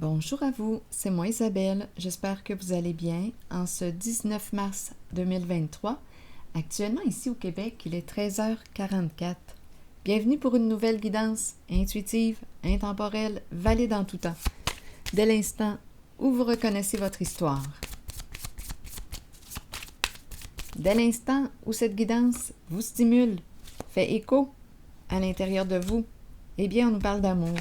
Bonjour à vous, c'est moi Isabelle. J'espère que vous allez bien. En ce 19 mars 2023, actuellement ici au Québec, il est 13h44. Bienvenue pour une nouvelle guidance intuitive, intemporelle, valide en tout temps. Dès l'instant où vous reconnaissez votre histoire. Dès l'instant où cette guidance vous stimule, fait écho à l'intérieur de vous, eh bien on nous parle d'amour.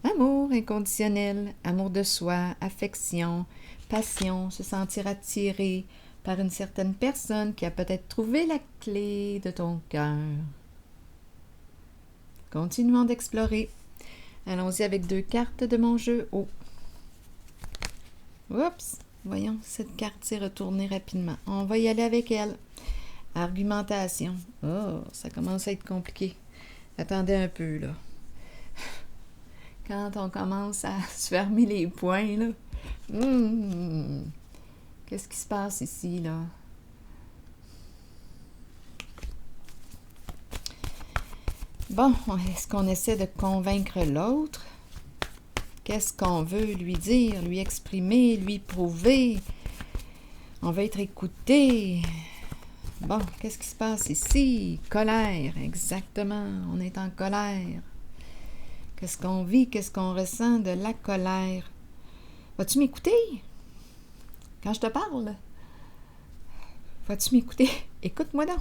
Amour inconditionnel, amour de soi, affection, passion, se sentir attiré par une certaine personne qui a peut-être trouvé la clé de ton cœur. Continuons d'explorer. Allons-y avec 2 cartes de mon jeu. Oh! Oups! Voyons, cette carte s'est retournée rapidement. On va y aller avec elle. Argumentation. Oh, ça commence à être compliqué. Attendez un peu, là. Quand on commence à se fermer les poings, là. Qu'est-ce qui se passe ici, là? Bon, est-ce qu'on essaie de convaincre l'autre? Qu'est-ce qu'on veut lui dire, lui exprimer, lui prouver? On veut être écouté. Bon, qu'est-ce qui se passe ici? Colère, exactement. On est en colère. Qu'est-ce qu'on vit? Qu'est-ce qu'on ressent? De la colère. Vas-tu m'écouter? Quand je te parle? Vas-tu m'écouter? Écoute-moi donc.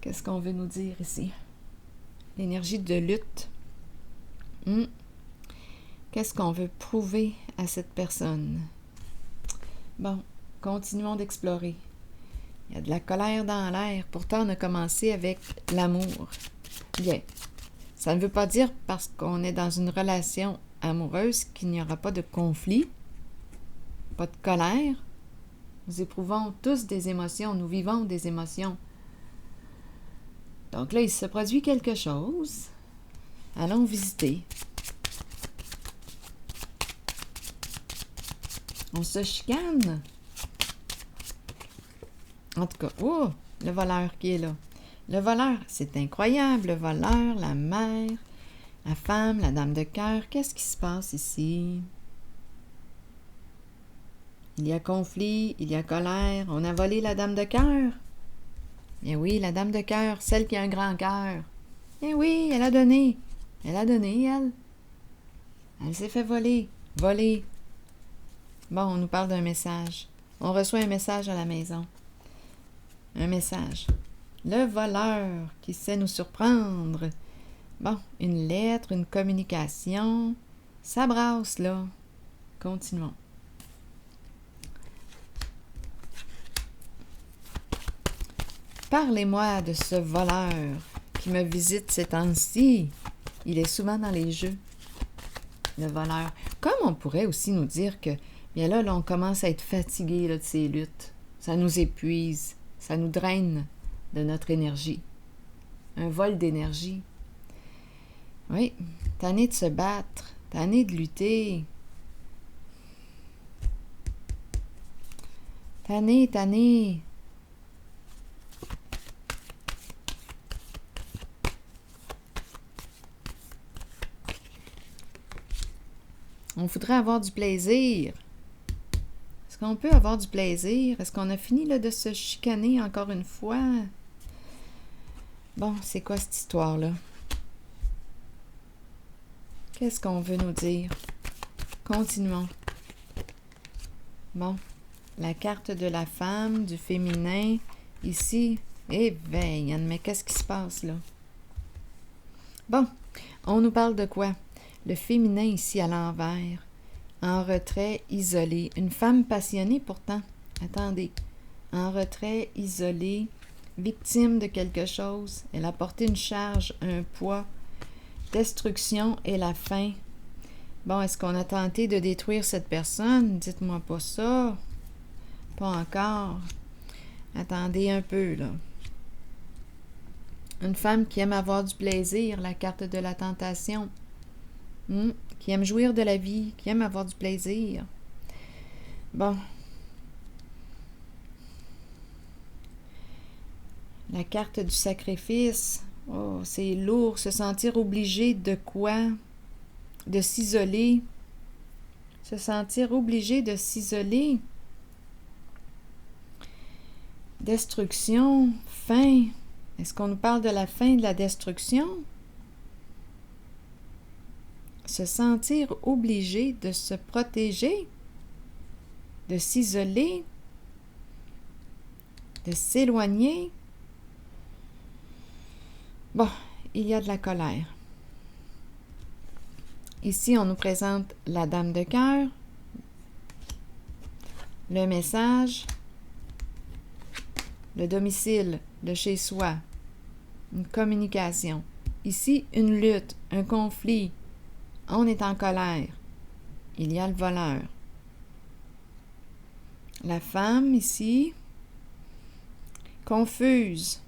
Qu'est-ce qu'on veut nous dire ici? L'énergie de lutte. Qu'est-ce qu'on veut prouver à cette personne? Bon, continuons d'explorer. Il y a de la colère dans l'air. Pourtant, on a commencé avec l'amour. Bien. Ça ne veut pas dire parce qu'on est dans une relation amoureuse qu'il n'y aura pas de conflit, pas de colère. Nous éprouvons tous des émotions, nous vivons des émotions. Donc là, il se produit quelque chose. Allons visiter. On se chicane. En tout cas, oh, le voleur qui est là. Le voleur, c'est incroyable. Le voleur, la mère, la femme, la dame de cœur. Qu'est-ce qui se passe ici? Il y a conflit, il y a colère. On a volé la dame de cœur. Eh oui, la dame de cœur, celle qui a un grand cœur. Eh oui, elle a donné. Elle a donné, elle. Elle s'est fait voler. Voler. Bon, on nous parle d'un message. On reçoit un message à la maison. Un message. Le voleur qui sait nous surprendre. Bon, une lettre, une communication. Ça brasse, là. Continuons. Parlez-moi de ce voleur qui me visite ces temps-ci. Il est souvent dans les jeux. Le voleur. Comme on pourrait aussi nous dire que, bien là, on commence à être fatigué là, de ces luttes. Ça nous épuise. Ça nous draine de notre énergie. Un vol d'énergie. Oui, tanné de se battre, tanné de lutter. Tanné. On voudrait avoir du plaisir. Est-ce qu'on peut avoir du plaisir? Est-ce qu'on a fini là, de se chicaner encore une fois? Bon, c'est quoi cette histoire-là? Qu'est-ce qu'on veut nous dire? Continuons. Bon, la carte de la femme, du féminin, ici, éveille. Mais qu'est-ce qui se passe là? Bon, on nous parle de quoi? Le féminin ici à l'envers. En retrait, isolé. Une femme passionnée pourtant. Attendez. En retrait, isolée, victime de quelque chose. Elle a porté une charge, un poids. Destruction et la fin. Bon, est-ce qu'on a tenté de détruire cette personne? Dites-moi pas ça. Pas encore. Attendez un peu, là. Une femme qui aime avoir du plaisir, la carte de la tentation. Qui aime jouir de la vie, qui aime avoir du plaisir. Bon. La carte du sacrifice. Oh, c'est lourd, se sentir obligé de quoi? De s'isoler. Se sentir obligé de s'isoler. Destruction, fin. Est-ce qu'on nous parle de la fin de la destruction? Se sentir obligé de se protéger, de s'isoler, de s'éloigner. Bon, il y a de la colère. Ici, on nous présente la dame de cœur, le message, le domicile, le chez-soi, une communication. Ici, une lutte, un conflit. On est en colère. Il y a le voleur. La femme, ici, confuse.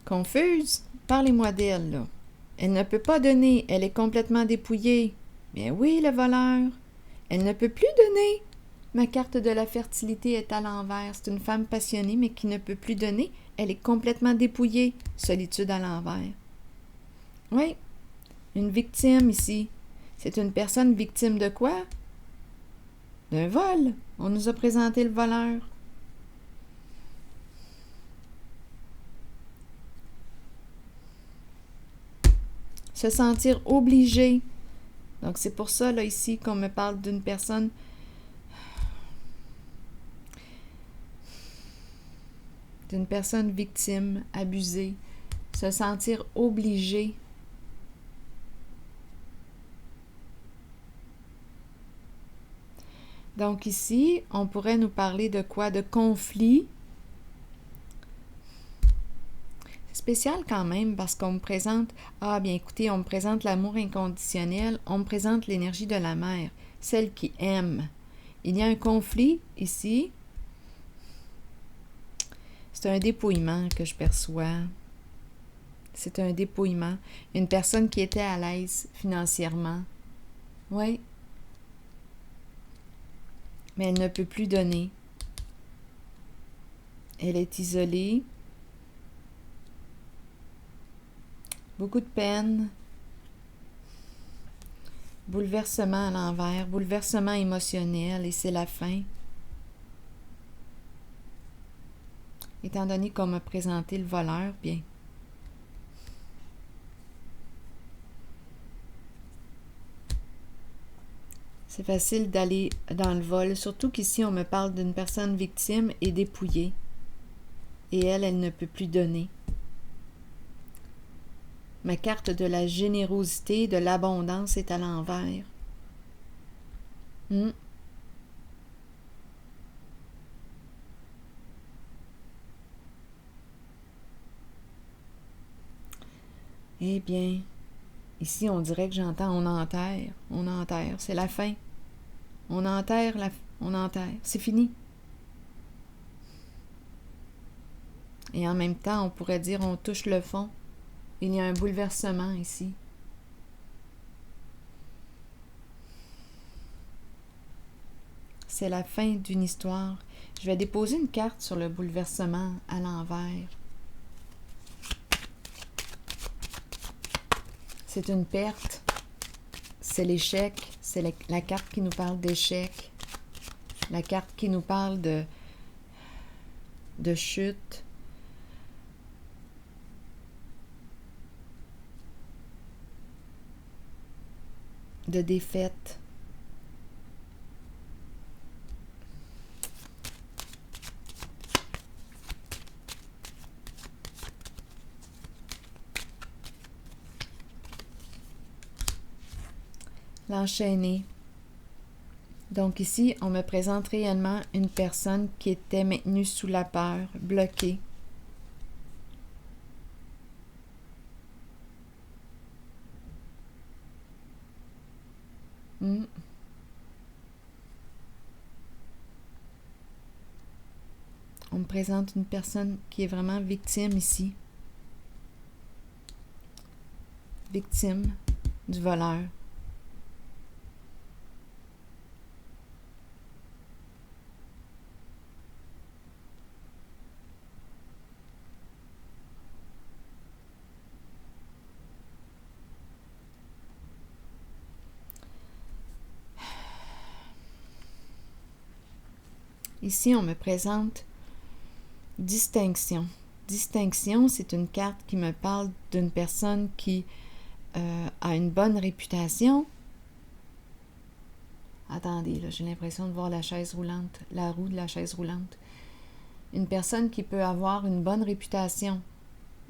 Confuse? Parlez-moi d'elle, là. Elle ne peut pas donner, elle est complètement dépouillée. Bien oui, le voleur. Elle ne peut plus donner. Ma carte de la fertilité est à l'envers. C'est une femme passionnée, mais qui ne peut plus donner. Elle est complètement dépouillée. Solitude à l'envers. Oui, une victime ici. C'est une personne victime de quoi? D'un vol. On nous a présenté le voleur. Se sentir obligé. Donc, c'est pour ça, là, ici, qu'on me parle d'une personne victime, abusée. Se sentir obligé. Donc, ici, on pourrait nous parler de quoi? De conflit. Spécial quand même parce qu'on me présente, bien écoutez, on me présente l'amour inconditionnel, on me présente l'énergie de la mère, celle qui aime. Il y a un conflit ici. C'est un dépouillement que je perçois. C'est un dépouillement. Une personne qui était à l'aise financièrement. Oui. Mais elle ne peut plus donner. Elle est isolée. Beaucoup de peine, bouleversement à l'envers, bouleversement émotionnel, et c'est la fin. Étant donné qu'on m'a présenté le voleur, bien. C'est facile d'aller dans le vol, surtout qu'ici on me parle d'une personne victime et dépouillée. Et elle ne peut plus donner. Ma carte de la générosité, de l'abondance est à l'envers. Eh bien, ici on dirait que j'entends on enterre, c'est la fin. On enterre, c'est fini. Et en même temps, on pourrait dire on touche le fond. Il y a un bouleversement ici. C'est la fin d'une histoire. Je vais déposer une carte sur le bouleversement à l'envers. C'est une perte. C'est l'échec. C'est la carte qui nous parle d'échec. La carte qui nous parle de chute. De défaite. L'enchaîner. Donc ici, on me présente réellement une personne qui était maintenue sous la peur, bloquée. On me présente une personne qui est vraiment victime ici. Victime du voleur. Ici, on me présente distinction. Distinction, c'est une carte qui me parle d'une personne qui a une bonne réputation. Attendez, là, j'ai l'impression de voir la chaise roulante, la roue de la chaise roulante. Une personne qui peut avoir une bonne réputation.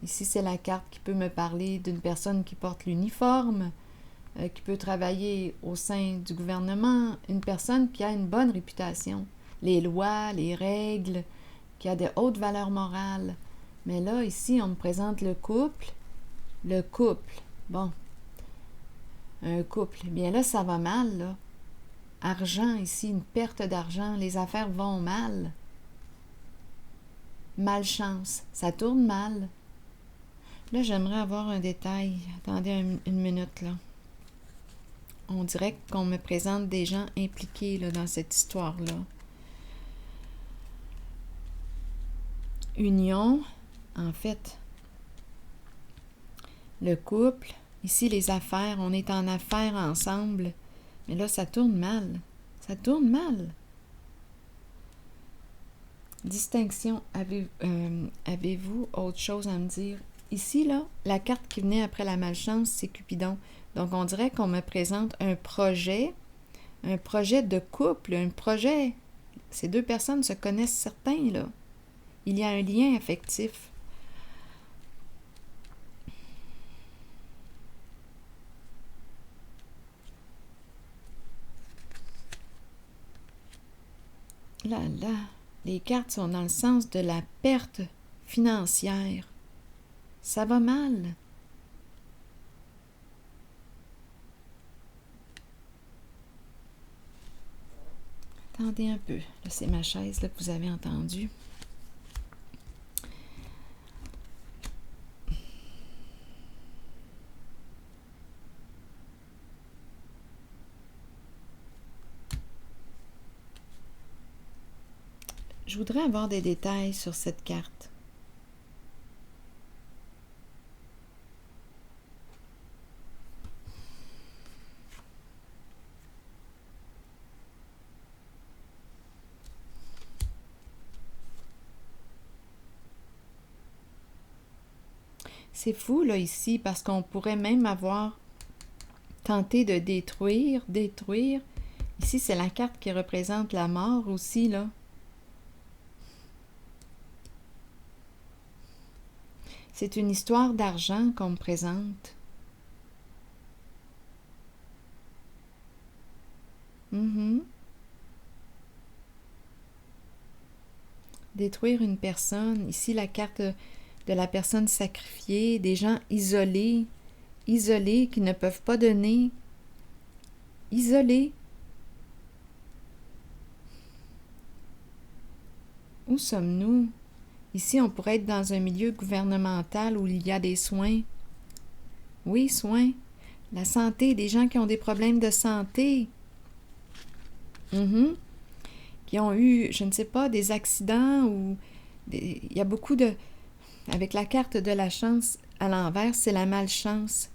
Ici, c'est la carte qui peut me parler d'une personne qui porte l'uniforme, qui peut travailler au sein du gouvernement, une personne qui a une bonne réputation. Les lois, les règles, qui a de hautes valeurs morales. Mais là, ici, on me présente le couple. Le couple. Bon. Un couple. Eh bien là, ça va mal, là. Argent, ici, une perte d'argent. Les affaires vont mal. Malchance. Ça tourne mal. Là, j'aimerais avoir un détail. Attendez une minute, là. On dirait qu'on me présente des gens impliqués là, dans cette histoire-là. Union, en fait, le couple, ici les affaires, on est en affaires ensemble, mais là ça tourne mal, ça tourne mal. Distinction, avez-vous autre chose à me dire? Ici, là, la carte qui venait après la malchance, c'est Cupidon. Donc on dirait qu'on me présente un projet de couple, un projet. Ces deux personnes se connaissent certains, là. Il y a un lien affectif. Là, les cartes sont dans le sens de la perte financière. Ça va mal. Attendez un peu. Là, c'est ma chaise là, que vous avez entendue. Je voudrais avoir des détails sur cette carte. C'est fou, là, ici, parce qu'on pourrait même avoir tenté de détruire. Ici, c'est la carte qui représente la mort aussi, là. C'est une histoire d'argent qu'on me présente. Détruire une personne. Ici, la carte de la personne sacrifiée, des gens isolés qui ne peuvent pas donner. Isolés. Où sommes-nous? Ici, on pourrait être dans un milieu gouvernemental où il y a des soins. Oui, soins. La santé, des gens qui ont des problèmes de santé. Qui ont eu, je ne sais pas, des accidents ou... Il y a beaucoup de... Avec la carte de la chance à l'envers, c'est la malchance.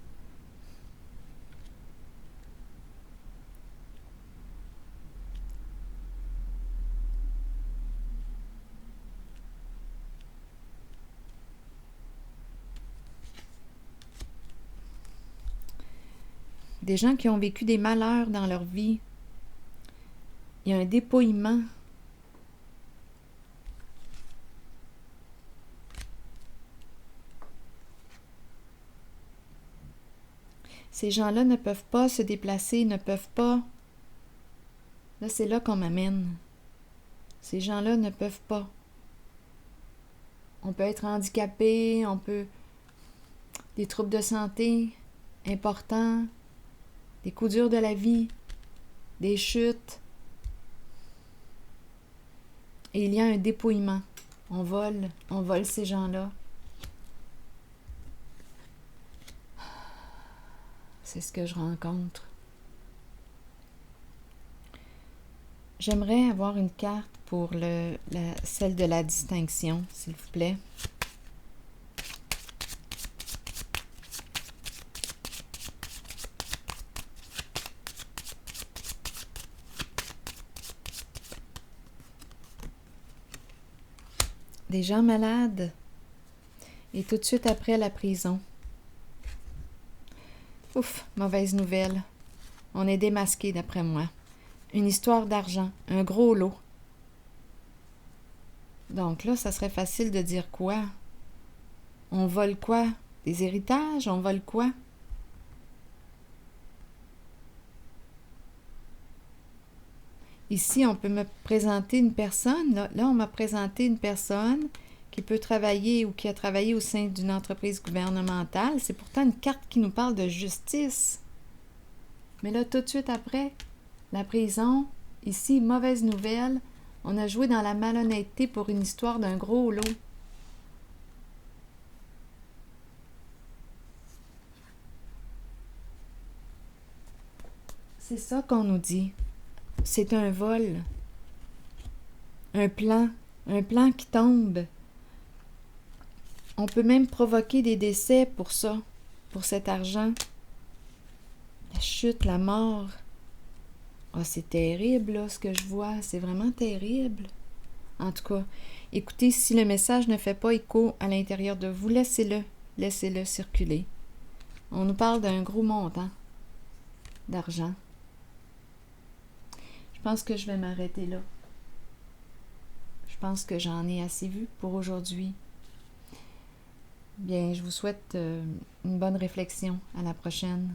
Des gens qui ont vécu des malheurs dans leur vie. Il y a un dépouillement. Ces gens-là ne peuvent pas se déplacer, ne peuvent pas... Là, c'est là qu'on m'amène. Ces gens-là ne peuvent pas. On peut être handicapé, on peut... Des troubles de santé importants, des coups durs de la vie, des chutes. Et il y a un dépouillement. On vole ces gens-là. C'est ce que je rencontre. J'aimerais avoir une carte pour celle de la distinction, s'il vous plaît. des gens malades. Et tout de suite après, la prison. Ouf, mauvaise nouvelle. On est démasqué, d'après moi. Une histoire d'argent, un gros lot. Donc là, ça serait facile de dire quoi? On vole quoi? Des héritages? On vole quoi? Ici, on peut me présenter une personne. Là, on m'a présenté une personne qui peut travailler ou qui a travaillé au sein d'une entreprise gouvernementale. C'est pourtant une carte qui nous parle de justice. Mais là, tout de suite après, la prison. Ici, mauvaise nouvelle. On a joué dans la malhonnêteté pour une histoire d'un gros lot. C'est ça qu'on nous dit. C'est un vol. Un plan qui tombe. On peut même provoquer des décès pour ça, pour cet argent. La chute, la mort. Ah, c'est terrible, là, ce que je vois. C'est vraiment terrible. En tout cas, écoutez, si le message ne fait pas écho à l'intérieur de vous, laissez-le. Laissez-le circuler. On nous parle d'un gros montant d'argent. Je pense que je vais m'arrêter là. Je pense que j'en ai assez vu pour aujourd'hui. Bien, je vous souhaite une bonne réflexion. À la prochaine.